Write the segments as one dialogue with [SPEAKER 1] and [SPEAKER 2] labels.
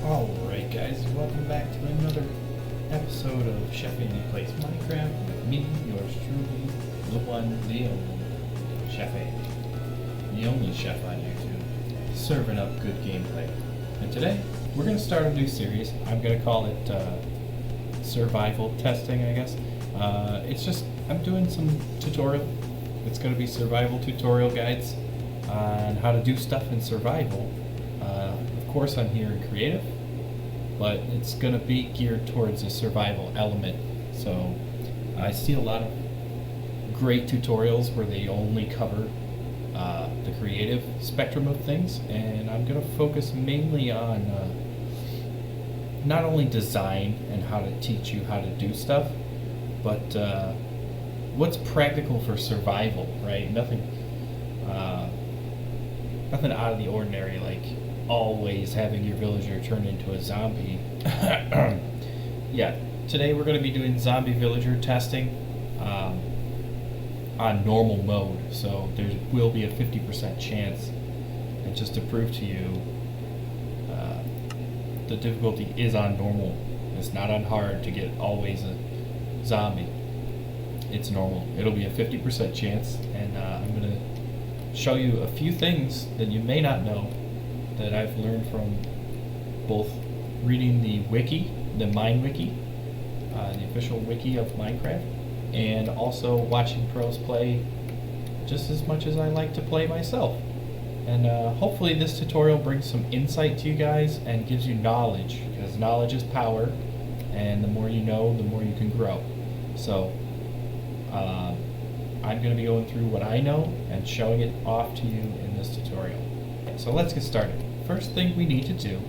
[SPEAKER 1] Alright guys, welcome back to another episode of Chef Andy Plays Minecraft with me, yours truly, the one, the only, Chef Andy. The only chef on YouTube, serving up good gameplay. And today, we're going to start a new series. I'm going to call it survival testing, I guess. I'm doing some tutorial. It's going to be survival tutorial guides on how to do stuff in survival. Of course, I'm here in creative, but it's going to be geared towards a survival element. So I see a lot of great tutorials where they only cover the creative spectrum of things, and I'm going to focus mainly on not only design and how to teach you how to do stuff, but what's practical for survival, right? Nothing out of the ordinary, like always having your villager turn into a zombie. Yeah, today we're going to be doing zombie villager testing on normal mode, so there will be a 50% chance. And just to prove to you, the difficulty is on normal. It's not on hard to get always a zombie. It's normal. It'll be a 50% chance, and I'm going to show you a few things that you may not know that I've learned from both reading the wiki, the Mine Wiki, the official wiki of Minecraft, and also watching pros play just as much as I like to play myself. And hopefully this tutorial brings some insight to you guys and gives you knowledge, because knowledge is power, and the more you know, the more you can grow. So I'm going to be going through what I know and showing it off to you in this tutorial. So let's get started. First thing we need to do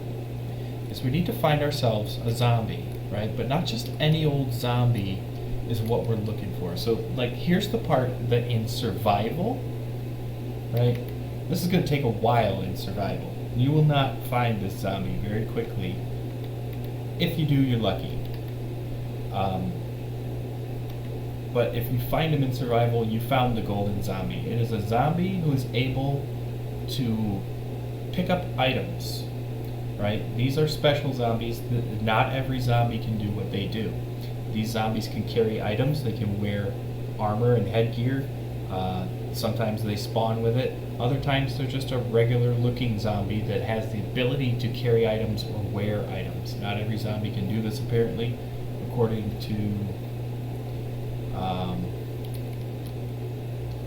[SPEAKER 1] is we need to find ourselves a zombie, right? But not just any old zombie is what we're looking for. So like, here's the part that in survival, right? This is going to take a while in survival. You will not find this zombie very quickly. If you do, you're lucky. But if you find him in survival, you found the golden zombie. It is a zombie who is able to pick up items, right? These are special zombies. Not every zombie can do what they do. These zombies can carry items. They can wear armor and headgear. Sometimes they spawn with it. Other times they're just a regular looking zombie that has the ability to carry items or wear items. Not every zombie can do this, apparently, according to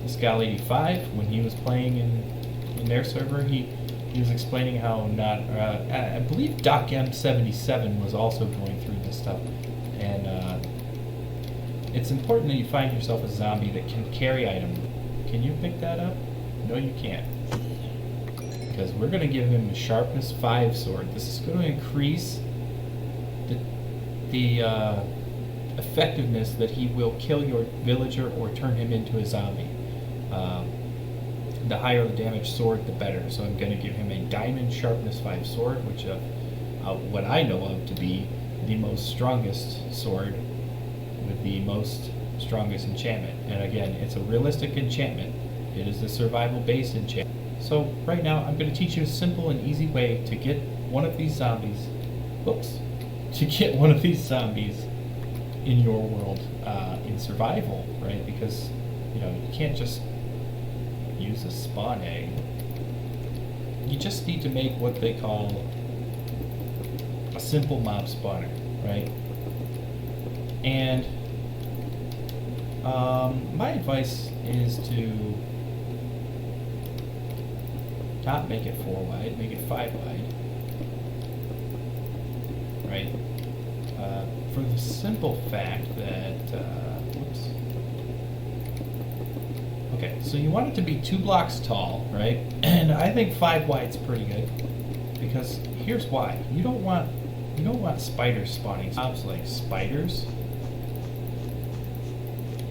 [SPEAKER 1] Scal85. When he was playing in their server, he was explaining how not I believe DocM77 was also going through this stuff, and it's important that you find yourself a zombie that can carry items. Can you pick that up? No, you can't, because we're going to give him a sharpness 5 sword. This is going to increase the effectiveness that he will kill your villager or turn him into a zombie. The higher the damage sword, the better. So I'm going to give him a diamond sharpness 5 sword, which what I know of to be the most strongest sword with the most strongest enchantment. And again, it's a realistic enchantment. It is a survival based enchantment. So right now I'm going to teach you a simple and easy way to get one of these zombies. To get one of these zombies in your world in survival, right? Because you can't just use a spawn egg. You just need to make what they call a simple mob spawner, right? And my advice is to not make it 4 wide, make it 5 wide, right? For the simple fact that, okay, so you want it to be 2 blocks tall, right? And I think 5 wide's pretty good, because here's why. You don't want spiders spawning. Mobs like spiders.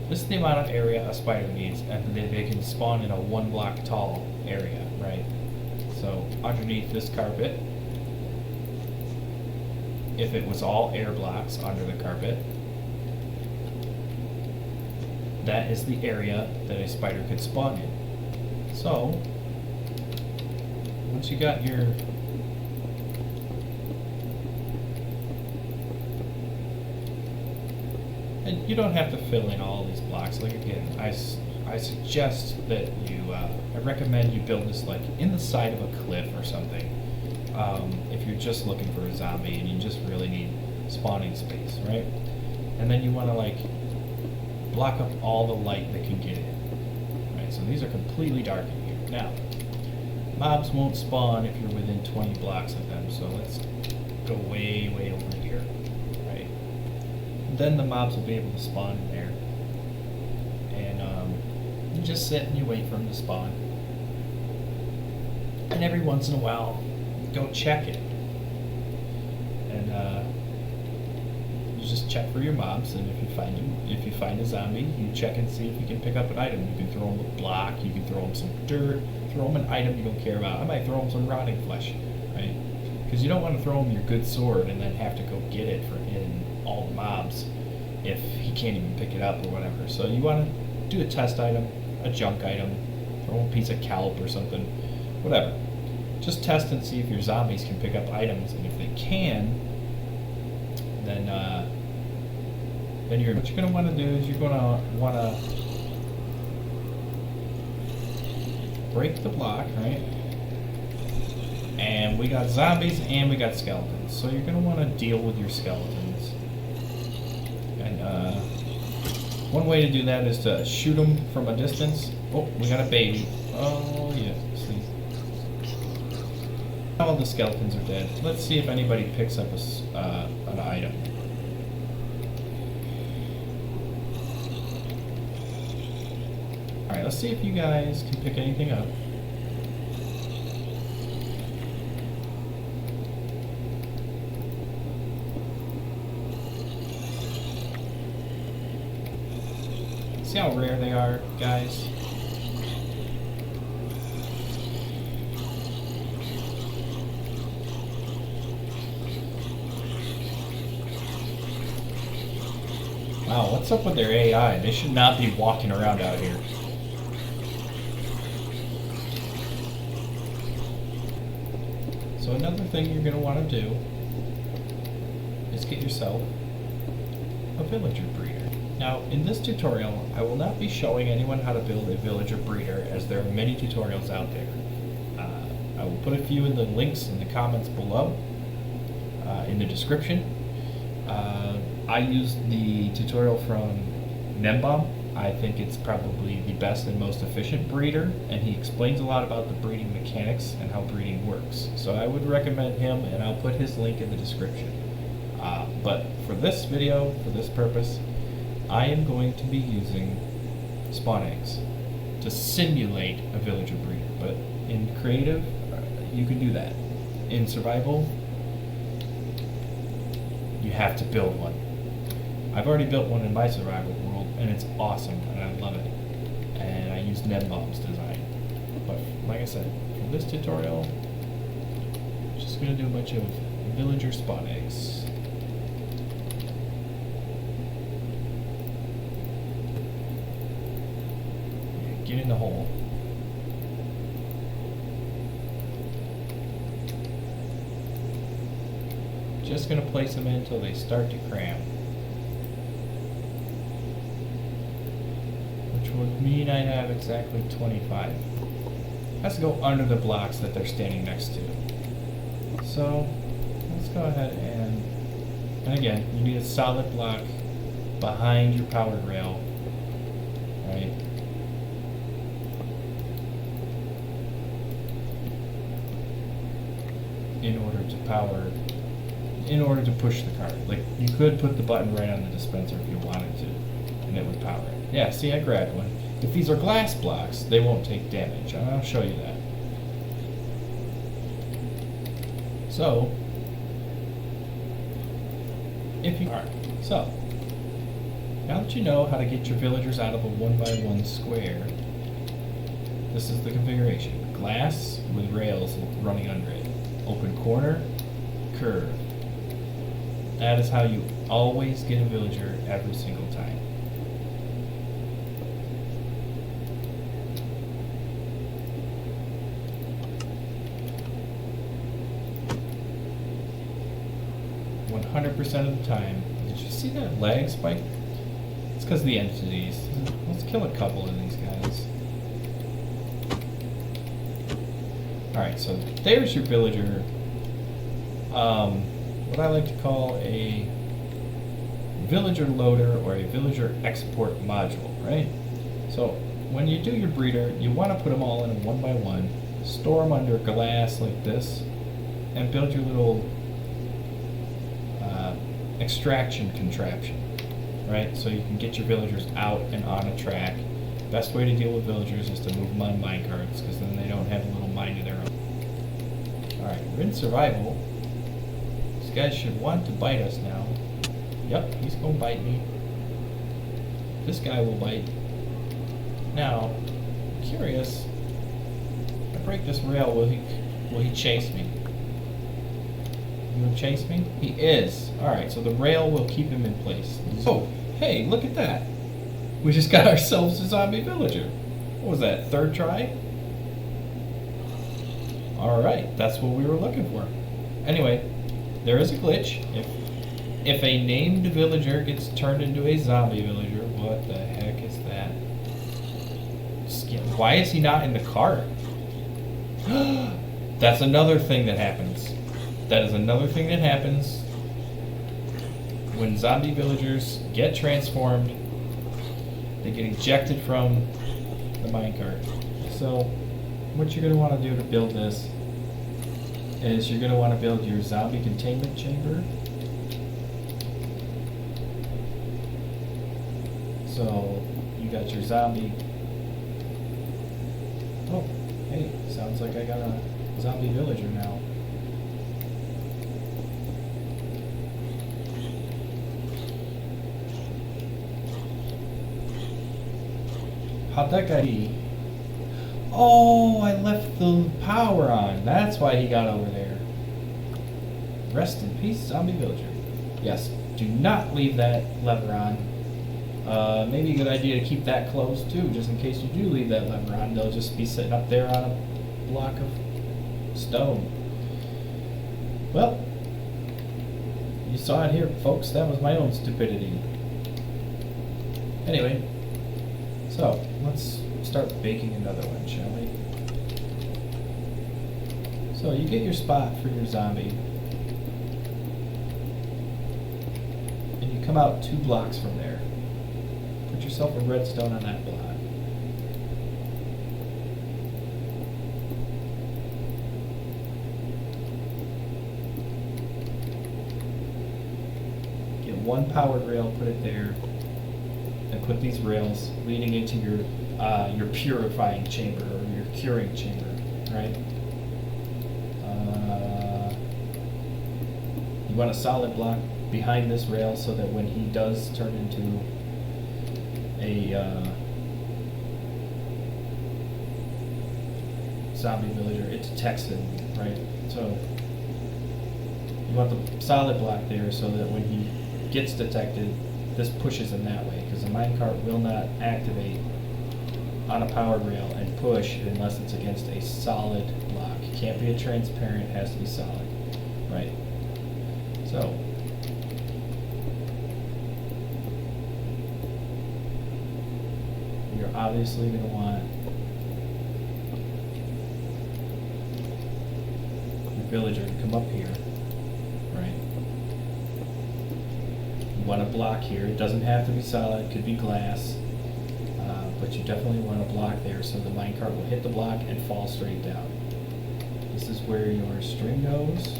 [SPEAKER 1] This is the amount of area a spider needs, and they can spawn in a 1 block tall area, right? So underneath this carpet, if it was all air blocks under the carpet, that is the area that a spider could spawn in. So once you got your And you don't have to fill in all these blocks. Like again, I suggest that I recommend you build this like in the side of a cliff or something. If you're just looking for a zombie and you just really need spawning space, right? And then you want to like block up all the light that can get in, right? So these are completely dark in here. Now, mobs won't spawn if you're within 20 blocks of them, so let's go way over here, right? Then the mobs will be able to spawn in there. And you just sit and you wait for them to spawn. And every once in a while, go check it. And you just check for your mobs, and if you find a zombie, you check and see if you can pick up an item. You can throw them a block, you can throw them some dirt, throw them an item you don't care about. I might throw them some rotting flesh, right? Because you don't want to throw him your good sword and then have to go get it in all the mobs if he can't even pick it up or whatever. So you want to do a test item, a junk item, throw a piece of kelp or something, whatever. Just test and see if your zombies can pick up items, and if they can, then what you're going to want to do is you're going to want to break the block, right? And we got zombies and we got skeletons. So you're going to want to deal with your skeletons. And one way to do that is to shoot them from a distance. Oh, we got a baby. Oh, yeah. See. All the skeletons are dead. Let's see if anybody picks up an item. Alright, let's see if you guys can pick anything up. See how rare they are, guys? Wow, what's up with their AI? They should not be walking around out here. So another thing you're going to want to do is get yourself a villager breeder. Now, in this tutorial, I will not be showing anyone how to build a villager breeder, as there are many tutorials out there. I will put a few in the links in the comments below, in the description. I used the tutorial from Nembom. I think it's probably the best and most efficient breeder, and he explains a lot about the breeding mechanics and how breeding works. So I would recommend him, and I'll put his link in the description. But for this video, for this purpose, I am going to be using spawn eggs to simulate a villager breeder. But in creative, you can do that. In survival, you have to build one. I've already built one in my survival world, and it's awesome, and I love it. And I used Nembom's design. But like I said, for this tutorial, I'm just going to do a bunch of villager spawn eggs. Get in the hole. Just going to place them in until they start to cram. Which would mean I have exactly 25. Has to go under the blocks that they're standing next to. So let's go ahead and again, you need a solid block behind your power rail, right? In order to push the cart. Like, you could put the button right on the dispenser if you wanted to, and it would power it. Yeah, see, I grabbed one. If these are glass blocks, they won't take damage, and I'll show you that. So, now that you know how to get your villagers out of a 1x1 square, this is the configuration. Glass with rails running under it. Open corner, curve. That is how you always get a villager every single time. % of the time. Did you see that lag spike? It's because of the entities. Let's kill a couple of these guys. Alright, so there's your villager. What I like to call a villager loader or a villager export module, right? So when you do your breeder, you want to put them all in a 1x1, store them under glass like this, and build your little extraction contraption, right? So you can get your villagers out and on a track. Best way to deal with villagers is to move them on minecarts, because then they don't have a little mind of their own. Alright, we're in survival. These guys should want to bite us now. Yep, he's going to bite me. This guy will bite. Now, I'm curious. If I break this rail, will he chase me? You will chase me? He is. Alright, so the rail will keep him in place. Oh, hey, look at that. We just got ourselves a zombie villager. What was that, third try? Alright, that's what we were looking for. Anyway, there is a glitch. If a named villager gets turned into a zombie villager, what the heck is that? Why is he not in the cart? That's another thing that happens. That is another thing that happens when zombie villagers get transformed. They get ejected from the minecart. So what you're going to want to do to build this is you're going to want to build your zombie containment chamber. So you got your zombie. Oh, hey, sounds like I got a zombie villager now. How'd that guy be? Oh, I left the power on. That's why he got over there. Rest in peace, zombie villager. Yes, do not leave that lever on. Maybe a good idea to keep that closed too, just in case you do leave that lever on. They'll just be sitting up there on a block of stone. Well, you saw it here, folks. That was my own stupidity. Anyway, so let's start baking another one, shall we? So you get your spot for your zombie, and you come out 2 blocks from there. Put yourself a redstone on that block. Get 1 powered rail, put it there, and put these rails leading into your purifying chamber or your curing chamber, right? You want a solid block behind this rail so that when he does turn into a zombie villager, it detects him, right? So you want the solid block there so that when he gets detected, this pushes him that way, because the minecart will not activate on a powered rail and push unless it's against a solid block. It can't be a transparent, it has to be solid, right? So you're obviously going to want your villager to come up here, right? You want a block here. It doesn't have to be solid, it could be glass, but you definitely want a block there so the minecart will hit the block and fall straight down. This is where your string goes.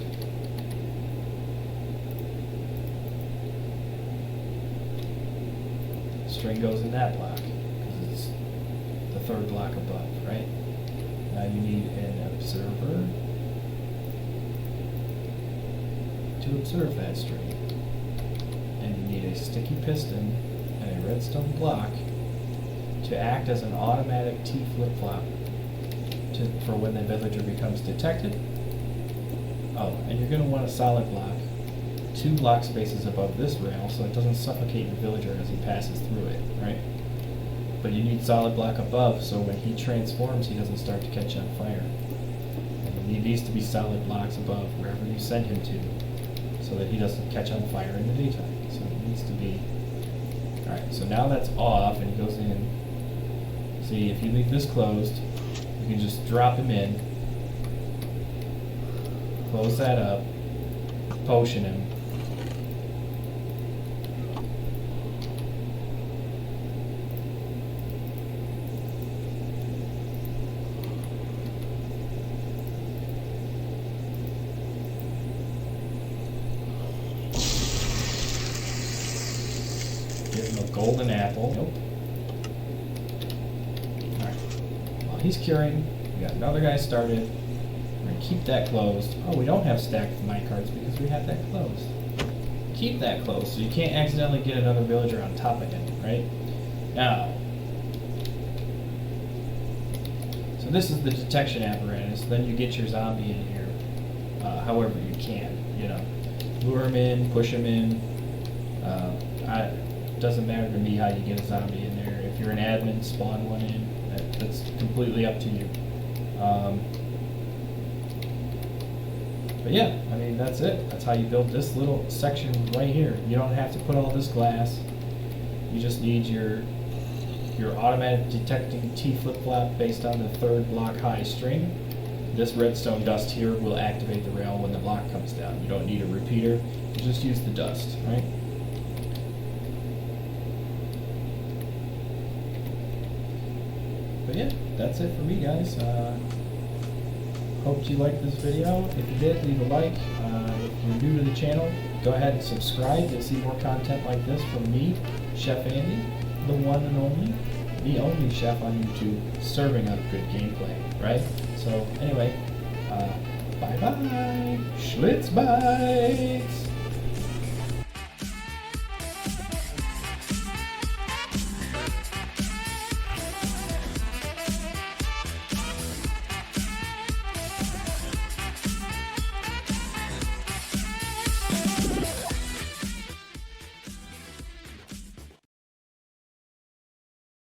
[SPEAKER 1] String goes in that block because it's the 3rd block above, right? Now you need an observer to observe that string. And you need a sticky piston and a redstone block to act as an automatic T flip-flop for when the villager becomes detected. Oh, and you're going to want a solid block 2 block spaces above this rail so it doesn't suffocate your villager as he passes through it, right? But you need solid block above so when he transforms he doesn't start to catch on fire. And you need these to be solid blocks above wherever you send him to so that he doesn't catch on fire in the daytime. So it needs to be Alright, so now that's off and he goes in. See, if you leave this closed, you can just drop him in, close that up, potion him. Give him a golden apple. Nope. Alright. While he's curing, we got another guy started. We're going to keep that closed. Oh, we don't have stacked minecarts because we have that closed. Keep that closed so you can't accidentally get another villager on top of him, right? Now, so this is the detection apparatus. Then you get your zombie in here however you can, you know. Lure him in, push him in. It doesn't matter to me how you get a zombie in there. If you're an admin, spawn one in. That's completely up to you. But yeah, I mean, that's it. That's how you build this little section right here. You don't have to put all this glass. You just need your automatic detecting T flip-flop based on the 3rd block high string. This redstone dust here will activate the rail when the block comes down. You don't need a repeater. You just use the dust, right? But yeah, that's it for me, guys. Hope you liked this video. If you did, leave a like. If you're new to the channel, go ahead and subscribe to see more content like this from me, Chef Andy, the one and only, the only chef on YouTube serving up good gameplay, right? So anyway, bye-bye. Schlitz bites!